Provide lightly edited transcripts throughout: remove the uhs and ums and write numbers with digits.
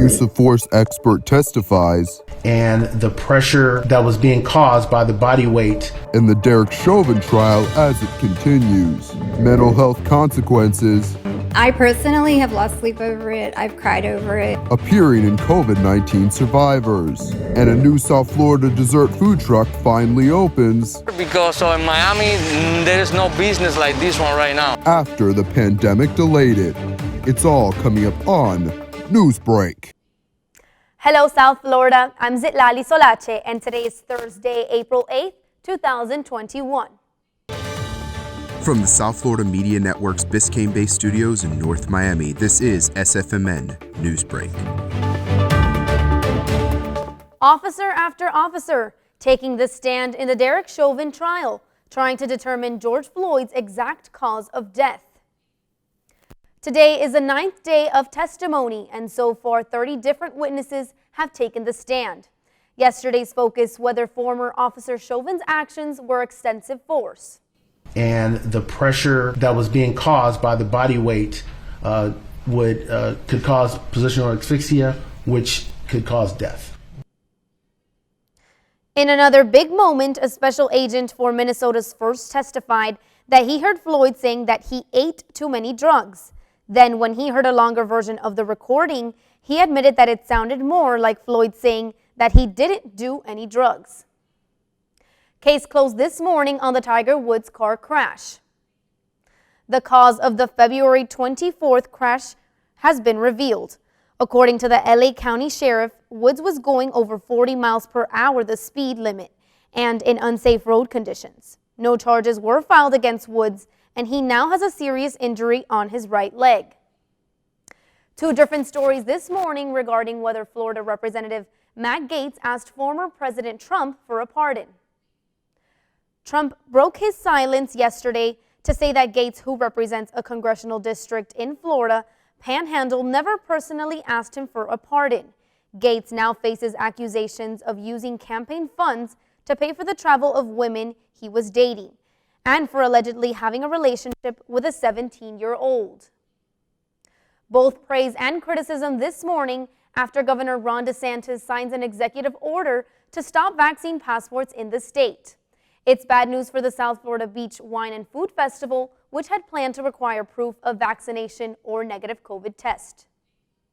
use of force expert testifies, and the pressure that was being caused by the body weight. In the Derek Chauvin trial as it continues. Mental health consequences. I personally have lost sleep over it. I've cried over it. Appearing in COVID-19 survivors. And a new South Florida dessert food truck finally opens. Because in Miami, there is no business like this one right now. After the pandemic delayed it. It's all coming up on Newsbreak. Hello, South Florida. I'm Zitlali Solache, and today is Thursday, April 8th, 2021. From the South Florida Media Network's Biscayne-based studios in North Miami, this is SFMN Newsbreak. Officer after officer taking the stand in the Derek Chauvin trial, trying to determine George Floyd's exact cause of death. Today is the 9th day of testimony, and so far 30 different witnesses have taken the stand. Yesterday's focus whether former Officer Chauvin's actions were extensive force. And the pressure that was being caused by the body weight could cause positional asphyxia, which could cause death. In another big moment, a special agent for Minnesota's first testified that he heard Floyd saying that he ate too many drugs. Then when he heard a longer version of the recording, he admitted that it sounded more like Floyd saying that he didn't do any drugs. Case closed this morning on the Tiger Woods car crash. The cause of the February 24th crash has been revealed. According to the LA County Sheriff, Woods was going over 40 miles per hour, the speed limit, and in unsafe road conditions. No charges were filed against Woods, and he now has a serious injury on his right leg. Two different stories this morning regarding whether Florida Representative Matt Gaetz asked former President Trump for a pardon. Trump broke his silence yesterday to say that Gaetz, who represents a congressional district in Florida, Panhandle, never personally asked him for a pardon. Gaetz now faces accusations of using campaign funds to pay for the travel of women he was dating, and for allegedly having a relationship with a 17-year-old. Both praise and criticism this morning after Governor Ron DeSantis signs an executive order to stop vaccine passports in the state. It's bad news for the South Florida Beach Wine and Food Festival, which had planned to require proof of vaccination or negative COVID test.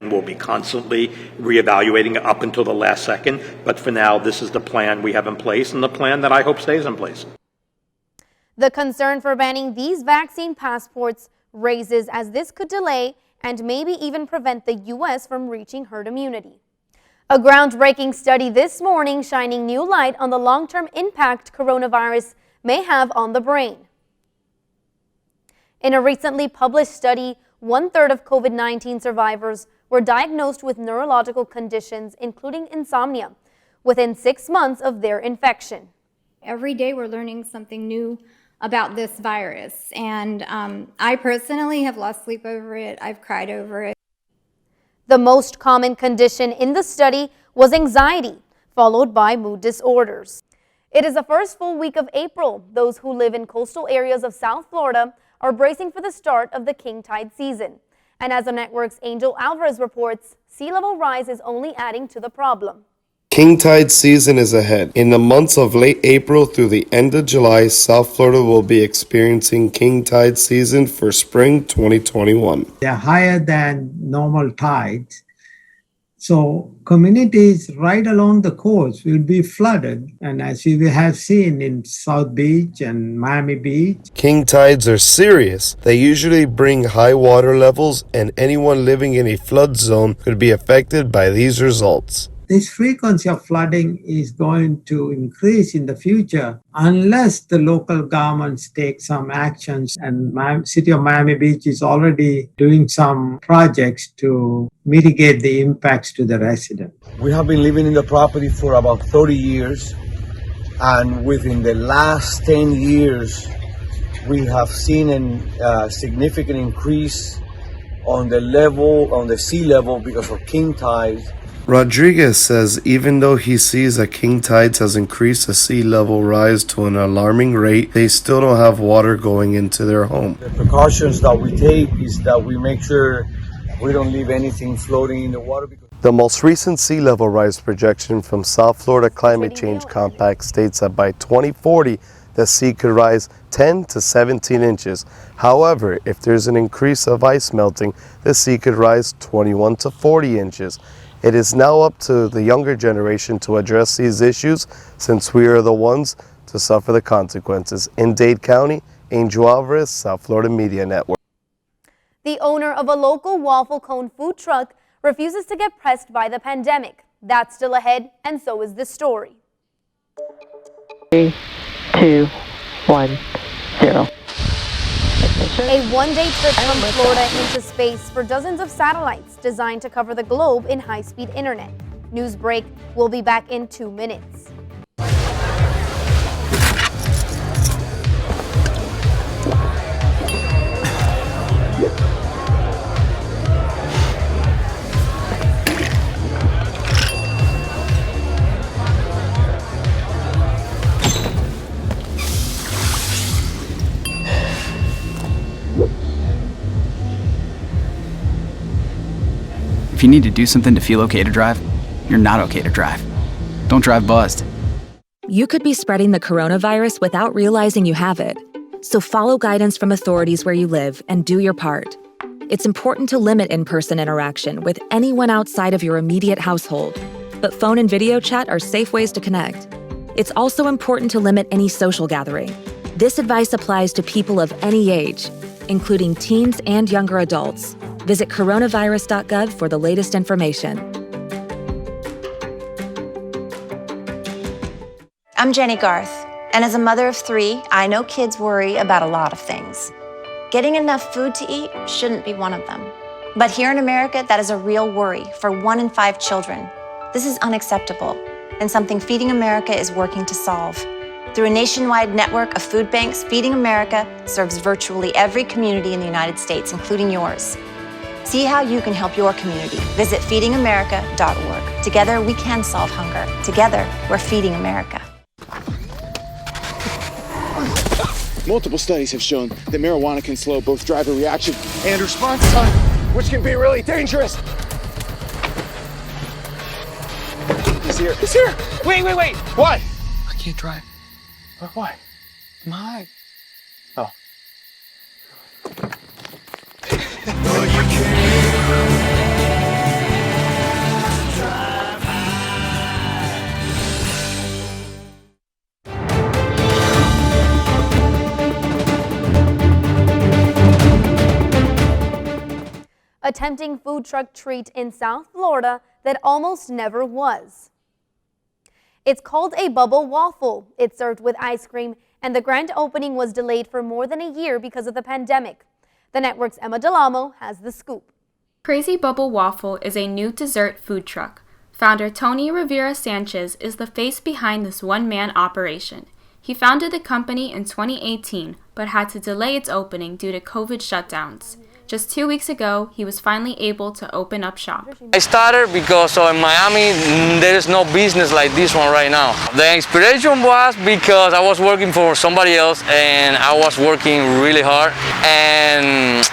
We'll be constantly reevaluating it up until the last second, but for now, this is the plan we have in place and the plan that I hope stays in place. The concern for banning these vaccine passports raises as this could delay and maybe even prevent the U.S. from reaching herd immunity. A groundbreaking study this morning shining new light on the long-term impact coronavirus may have on the brain. In a recently published study, 1/3 of COVID-19 survivors were diagnosed with neurological conditions, including insomnia, within 6 months of their infection. Every day we're learning something new about this virus, and I personally have lost sleep over it. I've cried over it. The most common condition in the study was anxiety, followed by mood disorders. It is the first full week of April. Those who live in coastal areas of South Florida are bracing for the start of the king tide season. And as the network's Angel Alvarez reports, sea level rise is only adding to the problem. King tide season is ahead. In the months of late April through the end of July, South Florida will be experiencing king tide season for spring 2021. They're higher than normal tides. So communities right along the coast will be flooded. And as you have seen in South Beach and Miami Beach, King tides are serious. They usually bring high water levels, and anyone living in a flood zone could be affected by these results. this frequency of flooding is going to increase in the future unless the local governments take some actions. And City of Miami Beach is already doing some projects to mitigate the impacts to the residents. We have been living in the property for about 30 years, and within the last 10 years, we have seen a significant increase on the sea level because of king tides. Rodriguez says even though he sees that king tides has increased the sea level rise to an alarming rate, they still don't have water going into their home. The precautions that we take is that we make sure we don't leave anything floating in the water. The most recent sea level rise projection from South Florida Climate Change Compact states that by 2040, the sea could rise 10 to 17 inches. However, if there's an increase of ice melting, the sea could rise 21 to 40 inches. It is now up to the younger generation to address these issues, since we are the ones to suffer the consequences. In Dade County, Angel Alvarez, South Florida Media Network. The owner of a local waffle cone food truck refuses to get pressed by the pandemic. That's still ahead, and so is this story. 3, 2, 1, 0. A one-day trip from Florida into space for dozens of satellites designed to cover the globe in high-speed internet. Newsbreak will be back in 2 minutes. If you need to do something to feel okay to drive, you're not okay to drive. Don't drive buzzed. You could be spreading the coronavirus without realizing you have it. So follow guidance from authorities where you live and do your part. It's important to limit in-person interaction with anyone outside of your immediate household, but phone and video chat are safe ways to connect. It's also important to limit any social gathering. This advice applies to people of any age, including teens and younger adults. Visit Coronavirus.gov for the latest information. I'm Jenny Garth, and as a mother of 3, I know kids worry about a lot of things. Getting enough food to eat shouldn't be one of them. But here in America, that is a real worry for 1 in 5 children. This is unacceptable, and something Feeding America is working to solve. Through a nationwide network of food banks, Feeding America serves virtually every community in the United States, including yours. See how you can help your community. Visit feedingamerica.org. Together, we can solve hunger. Together, we're Feeding America. Multiple studies have shown that marijuana can slow both driver reaction and response time, which can be really dangerous. He's here. He's here. Wait. Why? I can't drive. Why? I'm high. Oh. A tempting food truck treat in South Florida that almost never was. It's called a bubble waffle. It's served with ice cream, and the grand opening was delayed for more than a year because of the pandemic. The network's Emma Delamo has the scoop. Crazy Bubble Waffle is a new dessert food truck. Founder Tony Rivera Sanchez is the face behind this one-man operation. He founded the company in 2018, but had to delay its opening due to COVID shutdowns. Just 2 weeks ago, he was finally able to open up shop. I started because in Miami, there is no business like this one right now. The inspiration was because I was working for somebody else and I was working really hard. And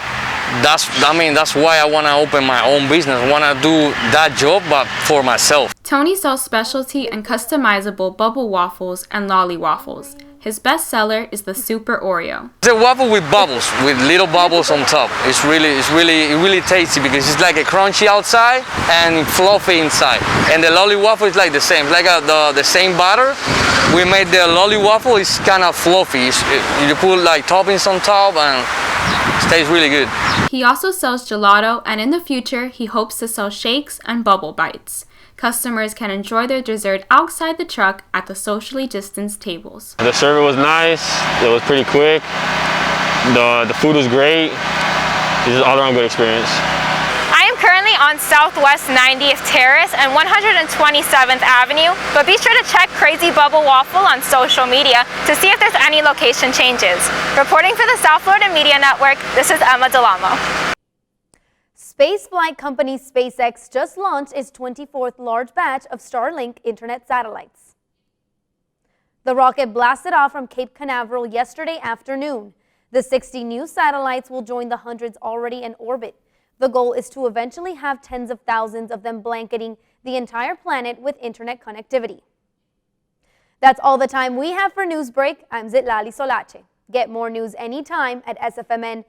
that's why I want to open my own business. I want to do that job, but for myself. Tony sells specialty and customizable bubble waffles and lolly waffles. His best seller is the Super Oreo. It's a waffle with bubbles, with little bubbles on top. It's really tasty because it's like a crunchy outside and fluffy inside. And the lolly waffle is like the same, it's like the same batter. We made the lolly waffle. It's kind of fluffy. You put like toppings on top and it tastes really good. He also sells gelato, and in the future, he hopes to sell shakes and bubble bites. Customers can enjoy their dessert outside the truck at the socially distanced tables. The server was nice, it was pretty quick, the food was great, it's just all around good experience. I am currently on Southwest 90th Terrace and 127th Avenue, but be sure to check Crazy Bubble Waffle on social media to see if there's any location changes. Reporting for the South Florida Media Network, this is Emma Delamo. Spaceflight company SpaceX just launched its 24th large batch of Starlink internet satellites. The rocket blasted off from Cape Canaveral yesterday afternoon. The 60 new satellites will join the hundreds already in orbit. The goal is to eventually have tens of thousands of them blanketing the entire planet with internet connectivity. That's all the time we have for Newsbreak. I'm Zitlali Solache. Get more news anytime at sfmn.fiu.edu.